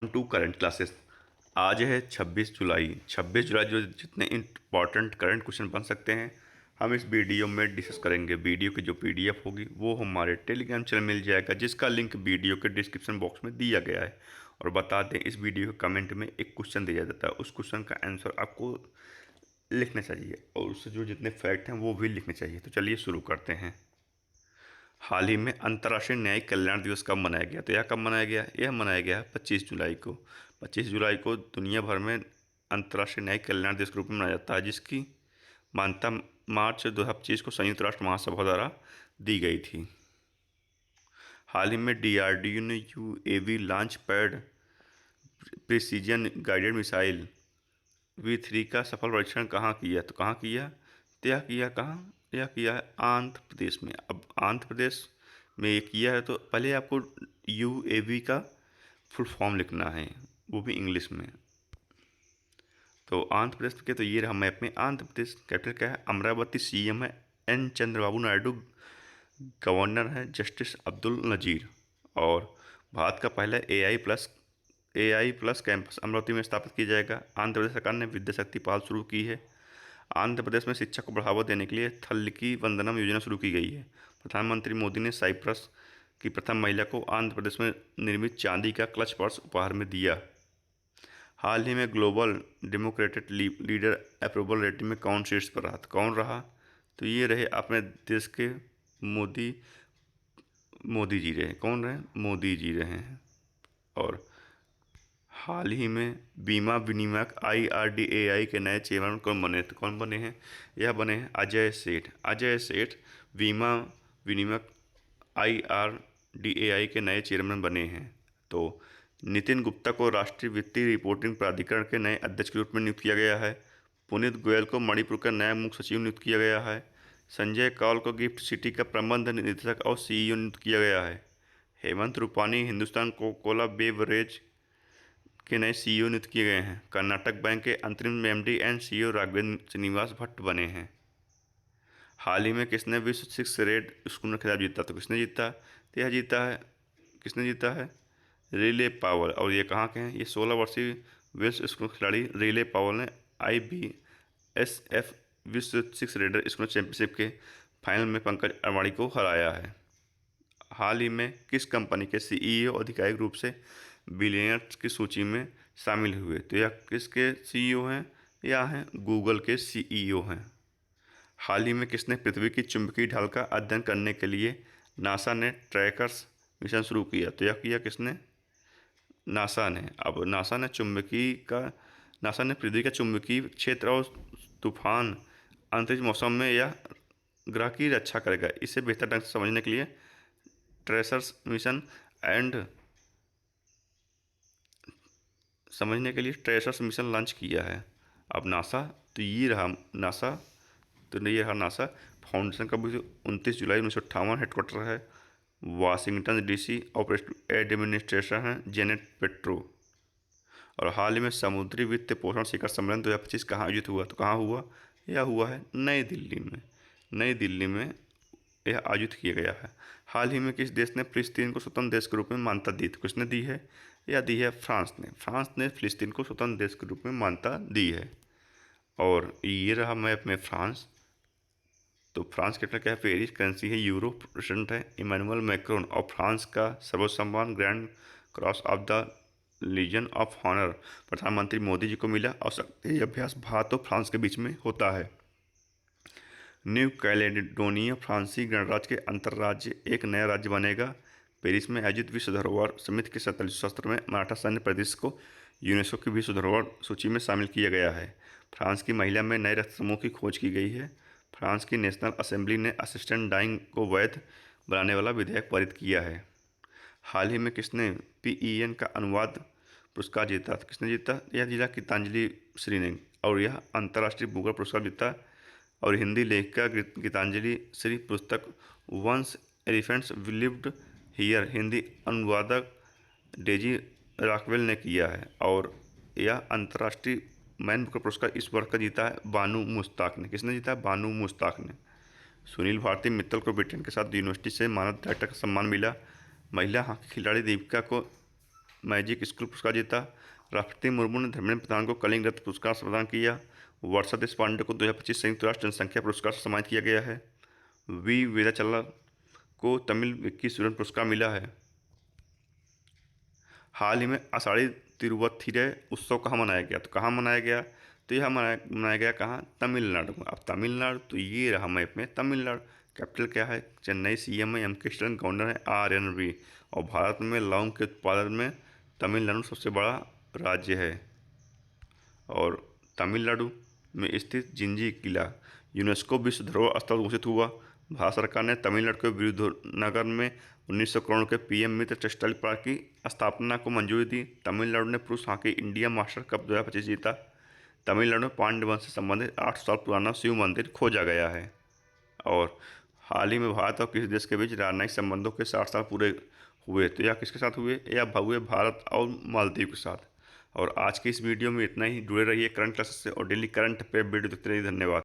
To current classes. आज है 26 जुलाई। 26 जुलाई जो जितने इम्पॉर्टेंट करंट क्वेश्चन बन सकते हैं हम इस वीडियो में डिस्कस करेंगे। वीडियो की जो पीडीएफ होगी वो हमारे टेलीग्राम चैनल मिल जाएगा, जिसका लिंक वीडियो के डिस्क्रिप्शन बॉक्स में दिया गया है। और बता दें, इस वीडियो के कमेंट में एक क्वेश्चन दिया जाता है, उस क्वेश्चन का आंसर आपको लिखना चाहिए और उससे जो जितने फैक्ट हैं वो भी लिखने चाहिए। तो चलिए शुरू करते हैं। हाल ही में अंतर्राष्ट्रीय न्यायिक कल्याण दिवस कब मनाया गया? तो यह कब मनाया गया? यह मनाया गया 25 जुलाई को। 25 जुलाई को दुनिया भर में अंतर्राष्ट्रीय न्यायिक कल्याण दिवस के रूप में मनाया जाता है, जिसकी मान्यता मार्च 2025 को संयुक्त राष्ट्र महासभा द्वारा दी गई थी। हाल ही में डीआरडीओ ने UAV launch pad precision guided missile V3 का सफल परीक्षण कहाँ किया? तो कहाँ किया? तो यह किया कहाँ? यह किया है आंध्र प्रदेश में। अब आंध्र प्रदेश में ये किया है तो पहले आपको यूएवी का फुल फॉर्म लिखना है, वो भी इंग्लिश में। तो आंध्र प्रदेश के तो ये रहा मैप में। आंध्र प्रदेश कैपिटल क्या है? अमरावती। सीएम है एन चंद्रबाबू नायडू। गवर्नर है जस्टिस अब्दुल नजीर। और भारत का पहला एआई प्लस कैंपस अमरावती में स्थापित किया जाएगा। आंध्र प्रदेश सरकार ने विद्या शक्ति पहल शुरू की है। आंध्र प्रदेश में शिक्षा को बढ़ावा देने के लिए थल्लिकी वंदनम योजना शुरू की गई है। प्रधानमंत्री मोदी ने साइप्रस की प्रथम महिला को आंध्र प्रदेश में निर्मित चांदी का क्लच पर्स उपहार में दिया। हाल ही में global democratic leader approval rating में कौन शीर्ष पर रहा? तो कौन रहा? तो ये रहे अपने देश के मोदी। मोदी जी रहे। कौन रहे? मोदी जी रहे हैं। और हाल ही में बीमा विनियामक IRDAI के नए चेयरमैन कौन बने? तो कौन बने हैं? यह बने हैं अजय सेठ। अजय सेठ बीमा विनियामक IRDAI के नए चेयरमैन बने हैं। तो नितिन गुप्ता को राष्ट्रीय वित्तीय रिपोर्टिंग प्राधिकरण के नए अध्यक्ष के रूप में नियुक्त किया गया है। पुनीत गोयल को मणिपुर का नया मुख्य सचिव नियुक्त किया गया है। संजय कौल को गिफ्ट सिटी का प्रबंध निदेशक और CEO नियुक्त किया गया है। हेमंत रूपानी हिंदुस्तान कोका बेवरेज के नए CEO नियुक्त किए गए हैं। कर्नाटक बैंक के अंतरिम MD and CEO Raghavendra Srinivas Bhat बने हैं। हाल ही में किसने विश्व सिक्स रेड स्कूनर खिताब जीता? तो किसने जीता? तो यह जीता है, किसने जीता है? रिले पावल। और ये कहाँ के हैं? ये 16 वर्षीय विश्व स्कूनर खिलाड़ी रिले पावल ने IBSF विश्व सिक्स रेडर स्कूनर चैंपियनशिप के फाइनल में पंकज अडवाणी को हराया है। हाल ही में किस कंपनी के CEO आधिकारिक रूप से बिलियनर्स की सूची में शामिल हुए? तो यह किसके CEO हैं? या हैं गूगल के CEO हैं। हाल ही में किसने पृथ्वी की चुंबकीय ढाल का अध्ययन करने के लिए नासा ने ट्रैकर्स मिशन शुरू किया? तो यह किया किसने? नासा ने। अब नासा ने पृथ्वी का चुंबकीय क्षेत्र और तूफान अंतरिक्ष मौसम में यह ग्रह की रक्षा करेगा, इसे बेहतर ढंग से समझने के लिए tracers mission and tracers mission launch किया है। अब नासा, तो ये रहा नासा। तो ये रहा नासा फाउंडेशन का भी 29 जुलाई 1958 हेडक्वार्टर है वाशिंगटन DC। ऑपरेशन एडमिनिस्ट्रेशन है जेनेट पेट्रो। और हाल ही में समुद्री वित्त पोषण शिखर सम्मेलन 2025 कहाँ आयोजित हुआ? तो कहाँ हुआ? यह हुआ है नई दिल्ली में। नई दिल्ली में यह आयोजित किया गया है। हाल ही में किस देश ने फिलिस्तीन को स्वतंत्र देश के रूप में मान्यता दी? तो किसने दी है? यह दी है फ्रांस ने। फ्रांस ने फिलिस्तीन को स्वतंत्र देश के रूप में मान्यता दी है। और ये रहा मैप में फ्रांस। तो फ्रांस कैपिटल क्या है? पेरिस। करेंसी है यूरो। प्रेसिडेंट है इमैनुअल मैक्रोन। और फ्रांस का सर्वोच्च सम्मान Grand Cross of the Legion of Honour प्रधानमंत्री मोदी जी को मिला। और शक्ति अभ्यास भारत और फ्रांस के बीच में होता है। न्यू कैलेडोनिया फ्रांसीसी गणराज्य के अंतर्राज्य एक नया राज्य बनेगा। पेरिस में आयोजित विश्व धरोहर समिति के 47वें सत्र में मराठा सैन्य प्रदेश को यूनेस्को की विश्व धरोहर सूची में शामिल किया गया है। फ्रांस की महिला में नए रक्त समूह की खोज की गई है। फ्रांस की नेशनल असेंबली ने असिस्टेंट डाइंग को वैध बनाने वाला विधेयक पारित किया है। हाल ही में किसने PEN का अनुवाद पुरस्कार जीता? तो किसने जीता? यह जीता गीतांजलि श्री ने। और यह अंतर्राष्ट्रीय बुकर पुरस्कार जीता। और हिंदी लेखिका गीतांजलि श्री पुस्तक Once Elephants Lived Here Hindi अनुवादक डेजी रॉकवेल ने किया है। और यह अंतर्राष्ट्रीय मैन बुकर पुरस्कार इस वर्ष का जीता है बानू मुश्ताक ने। किसने जीता? बानू मुश्ताक ने। सुनील भारती मित्तल को ब्रिटेन के साथ यूनिवर्सिटी से मानद डायरेक्टर का सम्मान मिला। महिला हॉकी खिलाड़ी दीपिका को मैजिक स्कूल पुरस्कार जीता। राष्ट्रपति मुर्मू ने धर्मेंद्र प्रधान को कलिंग रत्न पुरस्कार से प्रदान किया। वर्षा देशपांडे को 2025 संयुक्त राष्ट्र जनसंख्या पुरस्कार से सम्मानित किया गया है। वी वेदाचलर को तमिल विक्की सुरन पुरस्कार मिला है। हाल ही में आषाढ़ी तिरुवथिरै उत्सव कहाँ मनाया गया, तो कहाँ मनाया गया, तो यह मनाया गया कहाँ, तमिलनाडु में। अब तमिलनाडु तो ये रहा मैप में तमिलनाडु। कैपिटल क्या है, चेन्नई। सीएम है एम.के. स्टालिन। गवर्नर है आर.एन. रवि। और भारत में लौंग के उत्पादन में तमिलनाडु सबसे बड़ा राज्य है। और तमिलनाडु में स्थित जिंजी किला यूनेस्को विश्व धरोहर स्थल घोषित हुआ। भारत सरकार ने तमिलनाडु के विरुधुनगर में 1900 करोड़ के पीएम मित्र टेक्सटाइल पार्क की स्थापना को मंजूरी दी। तमिलनाडु ने पुरुष हॉकी इंडिया मास्टर कप 2025 जीता। तमिलनाडु में पांड्य वंश से संबंधित 800 साल पुराना शिव मंदिर खोजा गया है। और हाल ही में भारत और किसी देश के बीच राजनयिक संबंधों के 60 साल पूरे हुए, तो यह किसके साथ हुए, यह हुए भारत और मालदीव के साथ। और आज की इस वीडियो में इतना ही। जुड़े रहिए करंट क्लासेस से और डेली करंट पे वीडियो देखते रहिए। धन्यवाद।